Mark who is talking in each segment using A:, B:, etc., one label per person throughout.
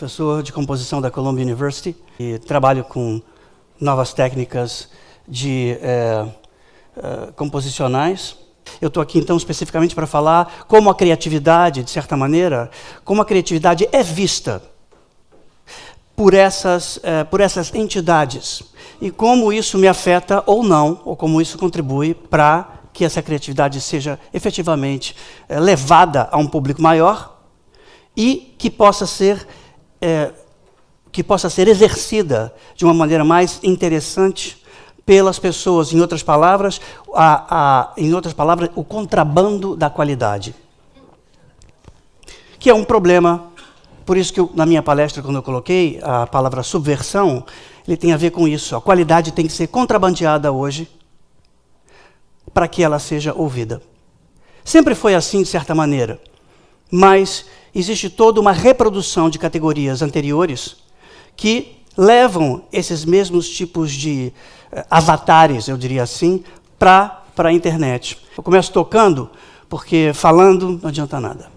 A: professor de composição da Columbia University e trabalho com novas técnicas de composicionais. Eu estou aqui, então, especificamente para falar como a criatividade, de certa maneira, como a criatividade é vista por essas entidades e como isso me afeta ou não, ou como isso contribui para que essa criatividade seja efetivamente levada a um público maior e que possa ser exercida de uma maneira mais interessante pelas pessoas. Em outras palavras, o contrabando da qualidade, que é um problema. Por isso que na minha palestra, quando eu coloquei a palavra subversão, ele tem a ver com isso. A qualidade tem que ser contrabandeada hoje para que ela seja ouvida. Sempre foi assim, de certa maneira, mas existe toda uma reprodução de categorias anteriores que levam esses mesmos tipos de avatares, eu diria assim, para a internet. Eu começo tocando, porque falando não adianta nada.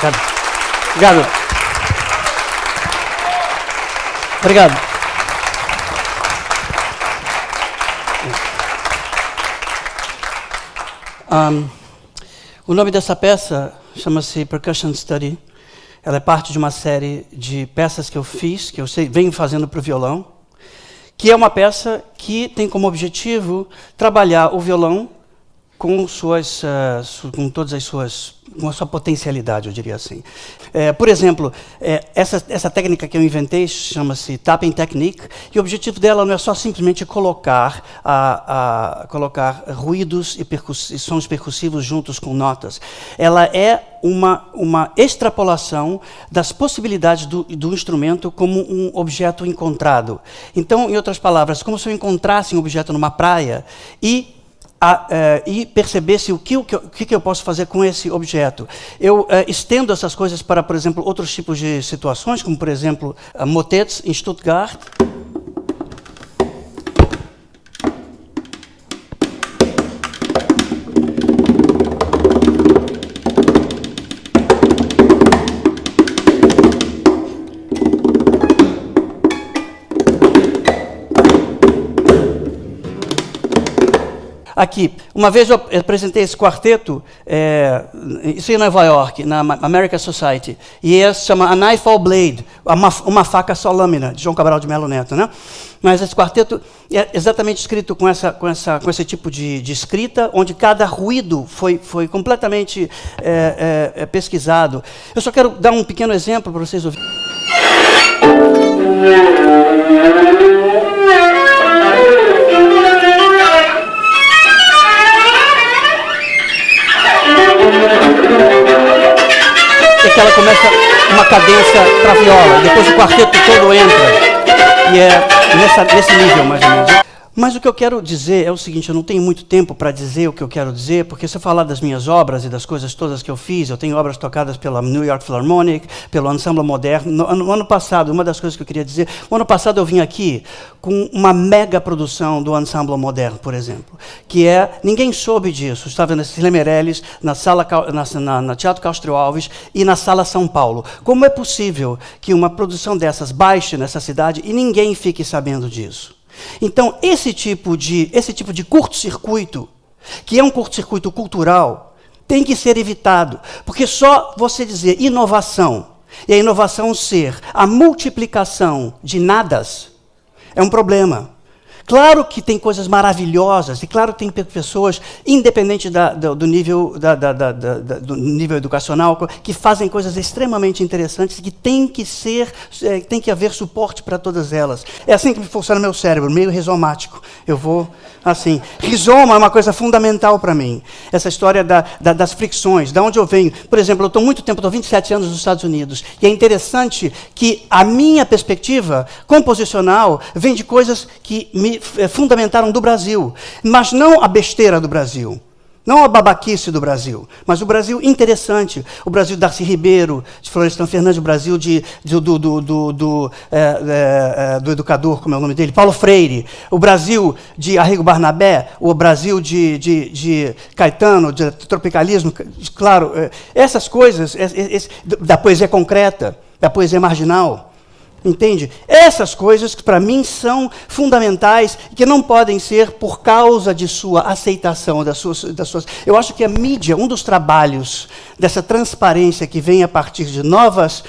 A: Obrigado. Obrigado. O nome dessa peça chama-se Percussion Study. Ela é parte de uma série de peças que eu fiz, que eu venho fazendo para o violão, que é uma peça que tem como objetivo trabalhar o violão com com todas as suas, com a sua potencialidade, eu diria assim. Por exemplo, essa técnica que eu inventei chama-se Tapping Technique, e o objetivo dela não é só simplesmente colocar ruídos e sons percussivos juntos com notas. Ela é uma extrapolação das possibilidades do instrumento como um objeto encontrado. Então, em outras palavras, como se eu encontrasse um objeto numa praia e percebesse o que eu posso fazer com esse objeto. Eu estendo essas coisas para, por exemplo, outros tipos de situações, como, por exemplo, motets em Stuttgart. Aqui, uma vez eu apresentei esse quarteto, isso em Nova York, na American Society, e se chama A Knife All Blade, uma faca só lâmina, de João Cabral de Melo Neto, né? Mas esse quarteto é exatamente escrito com esse tipo de escrita, onde cada ruído foi completamente pesquisado. Eu só quero dar um pequeno exemplo para vocês ouvirem. Que ela começa uma cadência para viola, depois o quarteto todo entra, e é nesse nível mais ou menos. Mas o que eu quero dizer é o seguinte, eu não tenho muito tempo para dizer o que eu quero dizer, porque se eu falar das minhas obras e das coisas todas que eu fiz, eu tenho obras tocadas pela New York Philharmonic, pelo Ensemble Moderno. No ano passado, uma das coisas que eu queria dizer, no ano passado eu vim aqui com uma mega produção do Ensemble Moderno, por exemplo, que ninguém soube disso, estava na Cecília Meirelles, na Teatro Castro Alves e na Sala São Paulo. Como é possível que uma produção dessas baixe nessa cidade e ninguém fique sabendo disso? Então, esse tipo de curto-circuito, que é um curto-circuito cultural, tem que ser evitado, porque só você dizer inovação, e a inovação ser a multiplicação de nadas, é um problema. Claro que tem coisas maravilhosas, e claro que tem pessoas, independente do nível educacional, que fazem coisas extremamente interessantes, que tem que haver suporte para todas elas. É assim que funciona meu cérebro, meio rizomático. Eu vou assim. Rizoma é uma coisa fundamental para mim. Essa história das fricções, de onde eu venho. Por exemplo, eu estou muito tempo, estou 27 anos nos Estados Unidos, e é interessante que a minha perspectiva composicional vem de coisas que me fundamentaram do Brasil, mas não a besteira do Brasil, não a babaquice do Brasil, mas o Brasil interessante, o Brasil de Darcy Ribeiro, de Florestan Fernandes, o Brasil do educador, como é o nome dele, Paulo Freire, o Brasil de Arrigo Barnabé, o Brasil de Caetano, de tropicalismo, claro, essas coisas, da poesia concreta, da poesia marginal. Entende? Essas coisas que para mim são fundamentais e que não podem ser por causa de sua aceitação, das suas. Eu acho que a mídia, um dos trabalhos dessa transparência que vem a partir de novas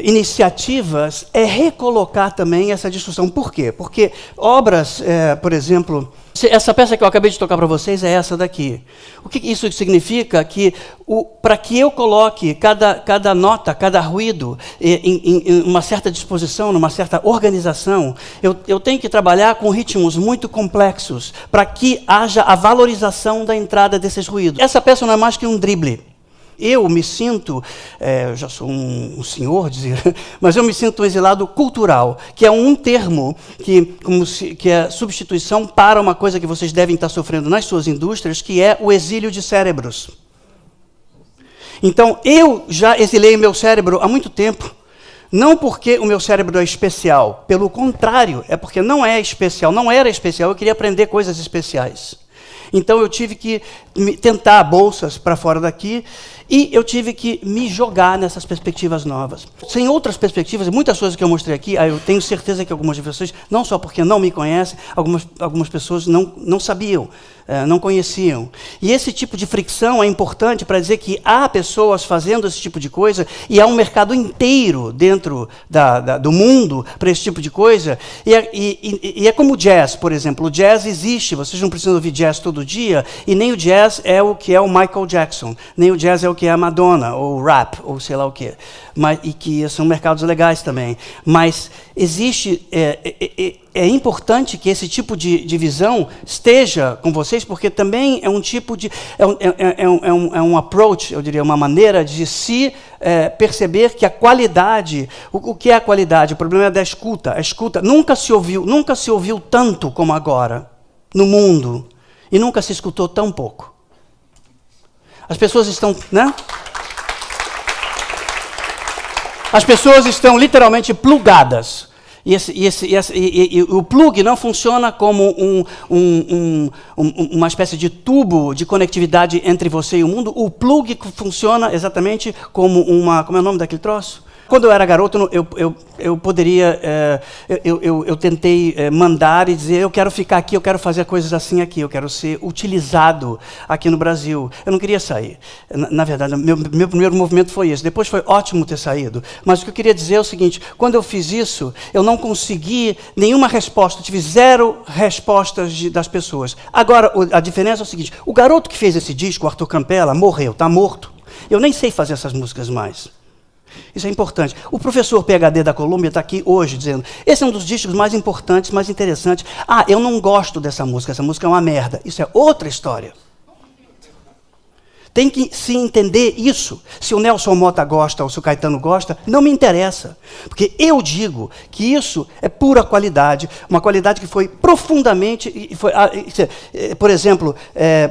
A: iniciativas é recolocar também essa discussão. Por quê? Porque obras, por exemplo, essa peça que eu acabei de tocar para vocês é essa daqui. O que isso significa? Que para que eu coloque cada nota, cada ruído em uma certa disposição, numa certa organização, eu tenho que trabalhar com ritmos muito complexos para que haja a valorização da entrada desses ruídos. Essa peça não é mais que um drible. Eu me sinto, eu já sou um senhor, mas eu me sinto um exilado cultural, que é um termo que é substituição para uma coisa que vocês devem estar sofrendo nas suas indústrias, que é o exílio de cérebros. Então, eu já exilei o meu cérebro há muito tempo, não porque o meu cérebro é especial, pelo contrário, é porque não é especial, não era especial, eu queria aprender coisas especiais. Então eu tive que tentar bolsas para fora daqui e eu tive que me jogar nessas perspectivas novas. Sem outras perspectivas, muitas coisas que eu mostrei aqui, eu tenho certeza que algumas de vocês, não só porque não me conhecem, algumas pessoas não sabiam, não conheciam. E esse tipo de fricção é importante para dizer que há pessoas fazendo esse tipo de coisa e há um mercado inteiro dentro do mundo para esse tipo de coisa. E é como o jazz, por exemplo. O jazz existe, vocês não precisam ouvir jazz todo dia, e nem o jazz é o que é o Michael Jackson, nem o jazz é o que é a Madonna, ou o rap, ou sei lá o quê. E que são mercados legais também. Mas existe... É importante que esse tipo de visão esteja com vocês, porque também é um tipo de... É um approach, eu diria, uma maneira de se perceber que a qualidade... O que é a qualidade? O problema é da escuta. A escuta nunca se ouviu tanto como agora no mundo. E nunca se escutou tão pouco. As pessoas estão... né? As pessoas estão literalmente plugadas. E o plug não funciona como uma espécie de tubo de conectividade entre você e o mundo. O plug funciona exatamente como uma... Como é o nome daquele troço? Quando eu era garoto, eu poderia... Eu tentei mandar e dizer, eu quero ficar aqui, eu quero fazer coisas assim aqui, eu quero ser utilizado aqui no Brasil. Eu não queria sair. Na verdade, meu primeiro movimento foi esse. Depois foi ótimo ter saído. Mas o que eu queria dizer é o seguinte, quando eu fiz isso, eu não consegui nenhuma resposta, tive 0 respostas das pessoas. Agora, a diferença é o seguinte, o garoto que fez esse disco, o Arthur Campela, morreu, está morto. Eu nem sei fazer essas músicas mais. Isso é importante. O professor PhD da Colômbia está aqui hoje dizendo, esse é um dos discos mais importantes, mais interessantes. Eu não gosto dessa música, essa música é uma merda. Isso é outra história. Tem que se entender isso. Se o Nelson Motta gosta ou se o Caetano gosta, não me interessa. Porque eu digo que isso é pura qualidade, uma qualidade que foi profundamente... por exemplo,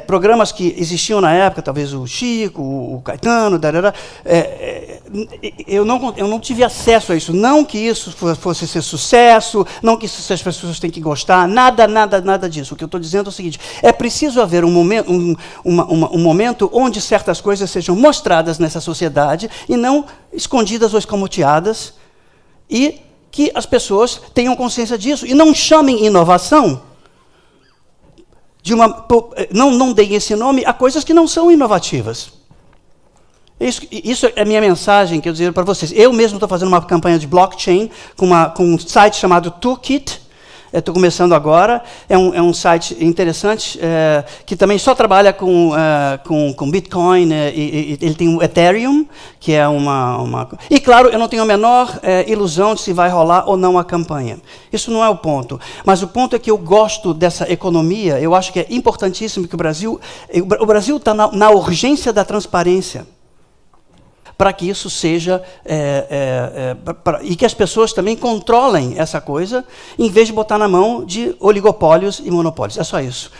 A: programas que existiam na época, talvez o Chico, o Caetano, eu não tive acesso a isso. Não que isso fosse ser sucesso, não que as pessoas têm que gostar, nada disso. O que eu estou dizendo é o seguinte, é preciso haver um momento onde certas coisas sejam mostradas nessa sociedade e não escondidas ou escamoteadas, e que as pessoas tenham consciência disso e não chamem inovação não deem esse nome a coisas que não são inovativas. Isso é a minha mensagem que eu dizer para vocês. Eu mesmo estou fazendo uma campanha de blockchain com um site chamado Toolkit. Estou começando agora. É um site interessante que também só trabalha com Bitcoin. Ele tem o Ethereum, que é uma... E, claro, eu não tenho a menor ilusão de se vai rolar ou não a campanha. Isso não é o ponto. Mas o ponto é que eu gosto dessa economia. Eu acho que é importantíssimo que o Brasil está na urgência da transparência, para que isso seja, e que as pessoas também controlem essa coisa, em vez de botar na mão de oligopólios e monopólios. É só isso.